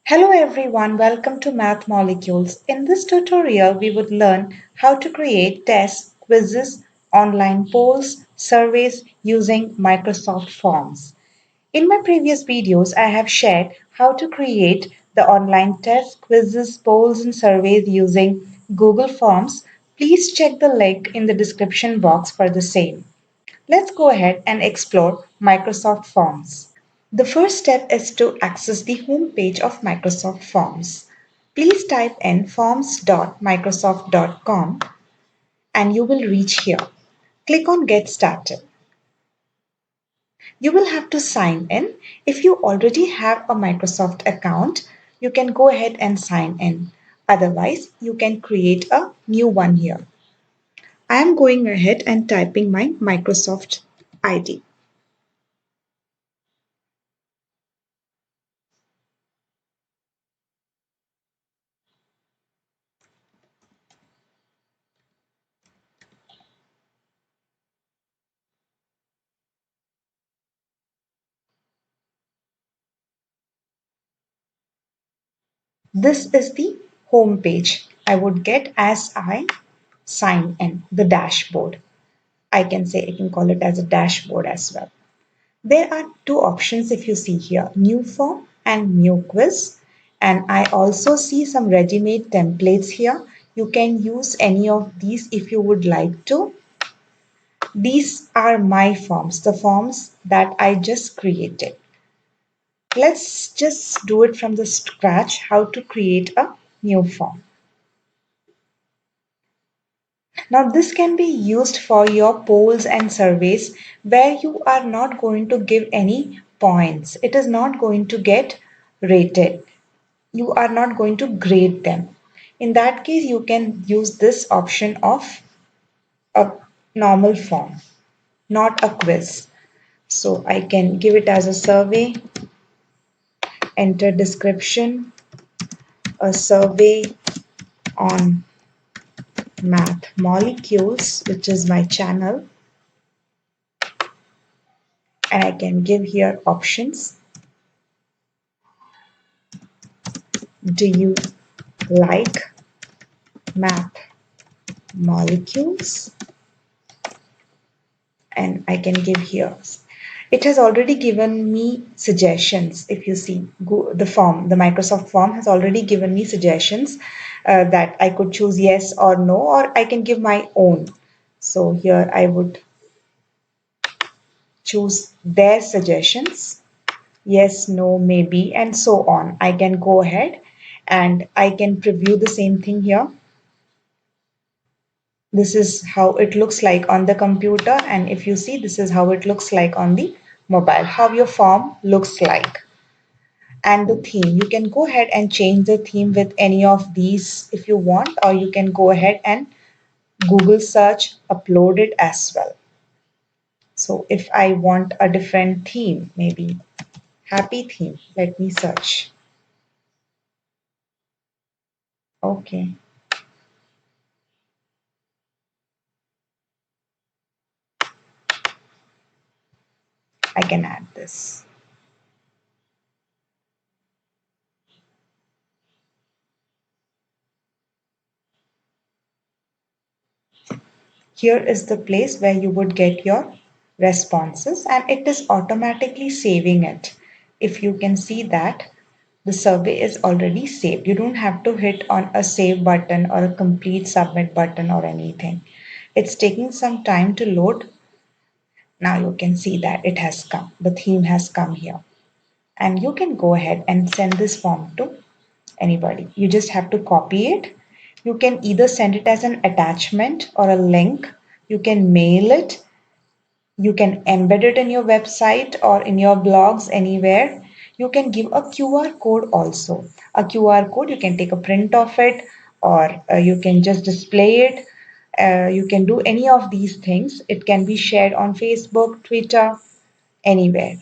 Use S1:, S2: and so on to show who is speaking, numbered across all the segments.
S1: Hello everyone, welcome to Math Molecules. In this tutorial, we would learn how to create tests, quizzes, online polls, surveys using Microsoft Forms. In my previous videos, I have shared how to create the online tests, quizzes, polls, and surveys using Google Forms. Please check the link in the description box for the same. Let's go ahead and explore Microsoft Forms. The first step is to access the home page of Microsoft Forms. Please type in forms.microsoft.com and you will reach here. Click on Get Started. You will have to sign in. If you already have a Microsoft account, you can go ahead and sign in. Otherwise, you can create a new one here. I am going ahead and typing my Microsoft ID. This is the home page I would get as I sign in, the dashboard. I can call it as a dashboard as well. There are two options if you see here, new form and new quiz. And I also see some ready-made templates here. You can use any of these if you would like to. These are my forms, the forms that I just created. Let's just do it from the scratch, how to create a new form. Now, this can be used for your polls and surveys where you are not going to give any points. It is not going to get rated. You are not going to grade them. In that case, you can use this option of a normal form, not a quiz. So I can give it as a survey, enter description, a survey on math molecules, which is my channel, and I can give here options. Do you like math molecules? And I can give here. It has already given me suggestions. If you see the form, the Microsoft form has already given me suggestions that I could choose yes or no, or I can give my own. So here I would choose their suggestions, yes, no, maybe, and so on. I can go ahead and I can preview the same thing here. This is how it looks like on the computer, and if you see, this is how it looks like on the mobile, how your form looks like. And the theme, you can go ahead and change the theme with any of these if you want, or you can go ahead and Google search, upload it as well. So if I want a different theme, maybe happy theme, let me search. Okay, I can add this. Here is the place where you would get your responses, and it is automatically saving it. If you can see that the survey is already saved, you don't have to hit on a save button or a complete submit button or anything. It's taking some time to load. Now you can see that it has come, the theme has come here, and you can go ahead and send this form to anybody. You just have to copy it. You can either send it as an attachment or a link. You can mail it. You can embed it in your website or in your blogs anywhere. You can give a QR code also. A QR code, you can take a print of it, or you can just display it. You can do any of these things. It can be shared on Facebook, Twitter, anywhere.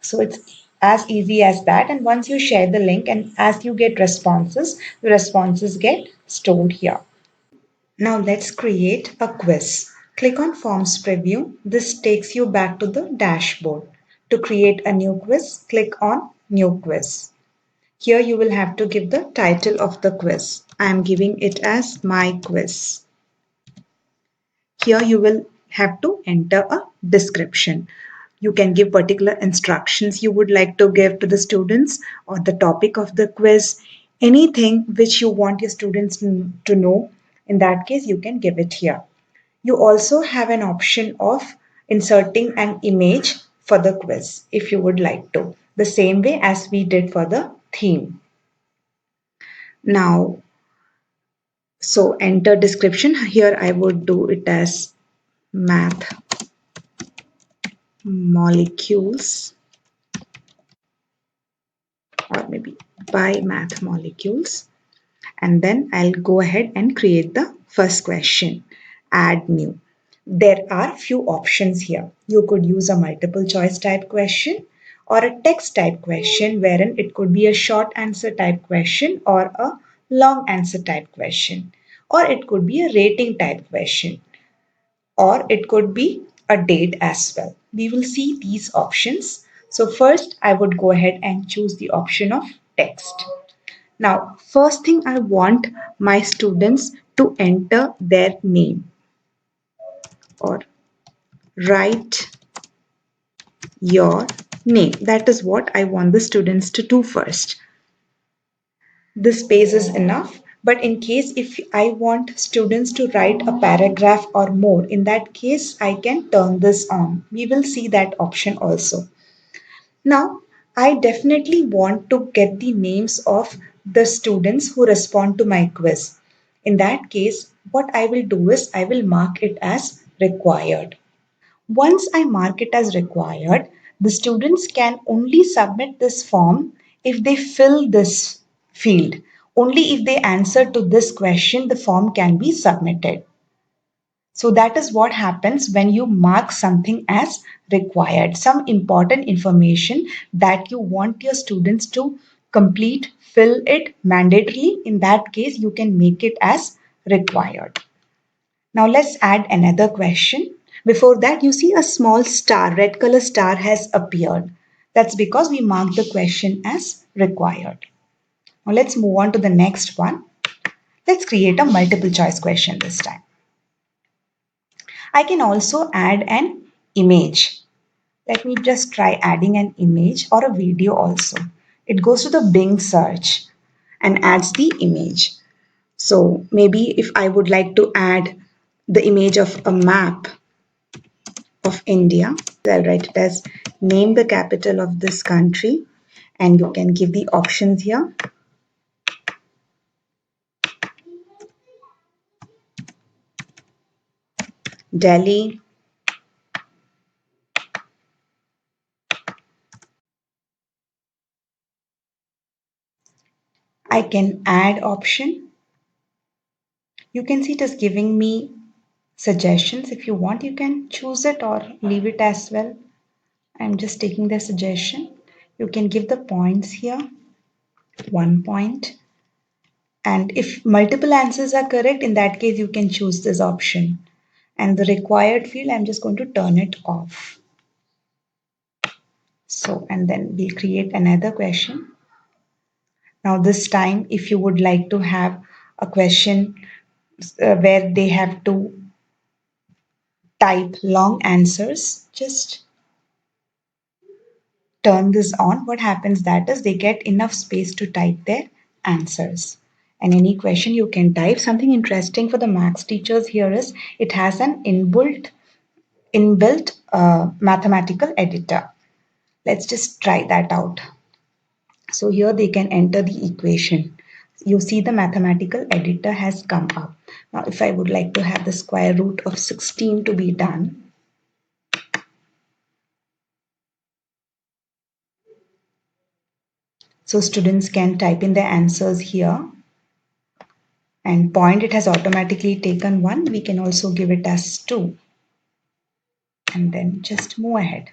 S1: So it's as easy as that. And once you share the link and as you get responses, the responses get stored here. Now let's create a quiz. Click on Forms Preview. This takes you back to the dashboard. To create a new quiz, click on New Quiz. Here you will have to give the title of the quiz. I am giving it as my quiz. Here you will have to enter a description. You can give particular instructions you would like to give to the students or the topic of the quiz, anything which you want your students to know. In that case, you can give it here. You also have an option of inserting an image for the quiz if you would like to, the same way as we did for the theme. Now, so enter description. Here I would do it as math molecules, or maybe by math molecules. And then I'll go ahead and create the first question. Add new. There are few options here. You could use a multiple choice type question or a text type question, wherein it could be a short answer type question or a long answer type question, or it could be a rating type question, or it could be a date as well. We will see these options. So first I would go ahead and choose the option of text. Now, first thing, I want my students to enter their name or write your name. That is what I want the students to do first. This space is enough. But in case if I want students to write a paragraph or more, in that case, I can turn this on. We will see that option also. Now, I definitely want to get the names of the students who respond to my quiz. In that case, what I will do is I will mark it as required. Once I mark it as required, the students can only submit this form if they fill this field. Only if they answer to this question, the form can be submitted. So that is what happens when you mark something as required. Some important information that you want your students to complete, fill it mandatorily. In that case, you can make it as required. Now let's add another question. Before that, you see a small star, red color star has appeared. That's because we marked the question as required. Now let's move on to the next one. Let's create a multiple choice question this time. I can also add an image. Let me just try adding an image or a video also. It goes to the Bing search and adds the image. So maybe if I would like to add the image of a map of India, I'll write it as name the capital of this country, and you can give the options here. Delhi, I can add option. You can see it is giving me suggestions. If you want, you can choose it or leave it as well. I'm just taking the suggestion. You can give the points here, 1 point. And if multiple answers are correct, in that case, you can choose this option. And the required field, I'm just going to turn it off. So, and then we'll create another question. Now, this time, if you would like to have a question where they have to type long answers, just turn this on. What happens that is they get enough space to type their answers. And any question you can type. Something interesting for the maths teachers here is it has an inbuilt mathematical editor. Let's just try that out. So here they can enter the equation. You see the mathematical editor has come up. Now if I would like to have the square root of 16 to be done, so students can type in their answers here, and point it has automatically taken 1. We can also give it as 2 and then just move ahead.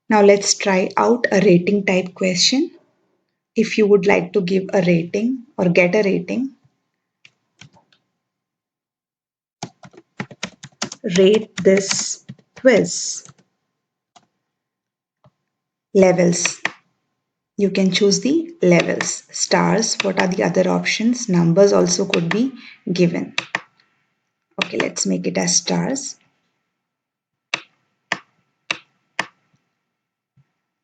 S1: Now let's try out a rating type question. If you would like to give a rating or get a rating, rate this quiz levels You can choose the levels, stars. What are the other options? Numbers also could be given. Okay, let's make it as stars.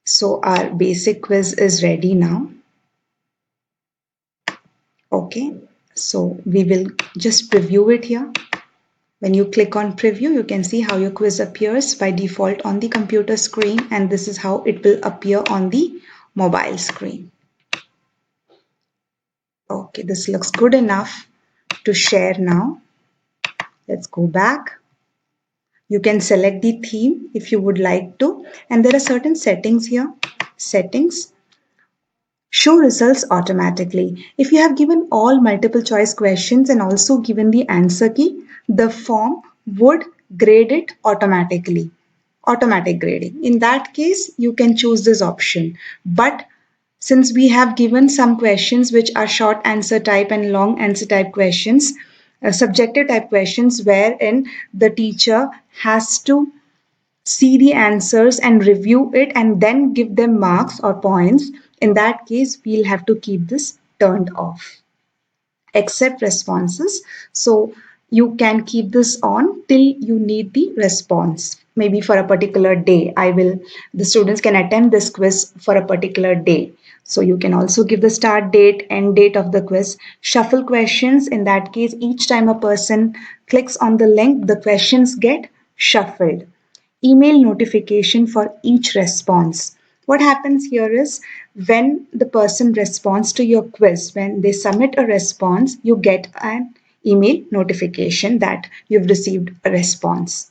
S1: So our basic quiz is ready now. Okay, so we will just preview it here. When you click on preview, you can see how your quiz appears by default on the computer screen, and this is how it will appear on the mobile screen. Okay, this looks good enough to share now. Let's go back. You can select the theme if you would like to, and there are certain settings here. Settings, show results automatically. If you have given all multiple choice questions and also given the answer key, the form would grade it automatically. Automatic grading. In that case, you can choose this option. But since we have given some questions which are short answer type and long answer type questions, subjective type questions, wherein the teacher has to see the answers and review it and then give them marks or points, in that case, we'll have to keep this turned off. Accept responses. So you can keep this on till you need the response. Maybe for a particular day, the students can attempt this quiz for a particular day. So you can also give the start date, end date of the quiz. Shuffle questions. In that case, each time a person clicks on the link, the questions get shuffled. Email notification for each response. What happens here is when the person responds to your quiz, when they submit a response, you get an email notification that you've received a response.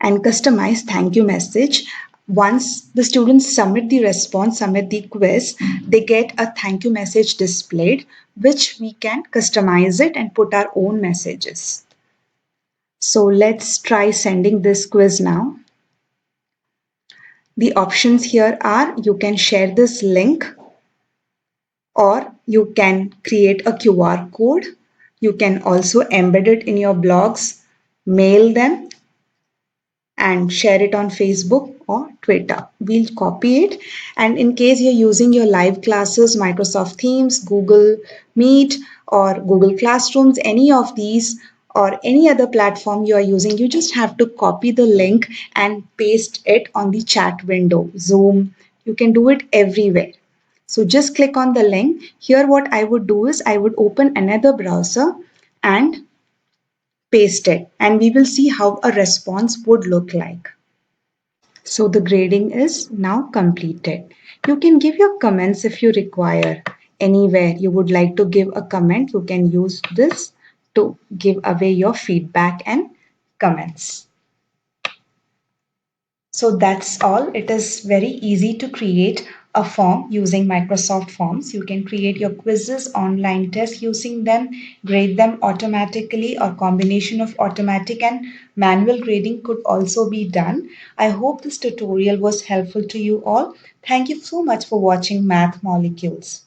S1: And customized thank you message. Once the students submit the response, submit the quiz, they get a thank you message displayed, which we can customize it and put our own messages. So let's try sending this quiz now. The options here are you can share this link or you can create a QR code. You can also embed it in your blogs, mail them, and share it on Facebook or Twitter. We'll copy it. And in case you're using your live classes, Microsoft Teams, Google Meet, or Google Classrooms, any of these or any other platform you are using, you just have to copy the link and paste it on the chat window, Zoom. You can do it everywhere. So just click on the link. Here, what I would do is I would open another browser and paste it, and we will see how a response would look like. So the grading is now completed. You can give your comments if you require. Anywhere you would like to give a comment, you can use this to give away your feedback and comments. So that's all. It is very easy to create a form using Microsoft Forms. You can create your quizzes, online tests using them, grade them automatically, or combination of automatic and manual grading could also be done. I hope this tutorial was helpful to you all. Thank you so much for watching Math Molecules.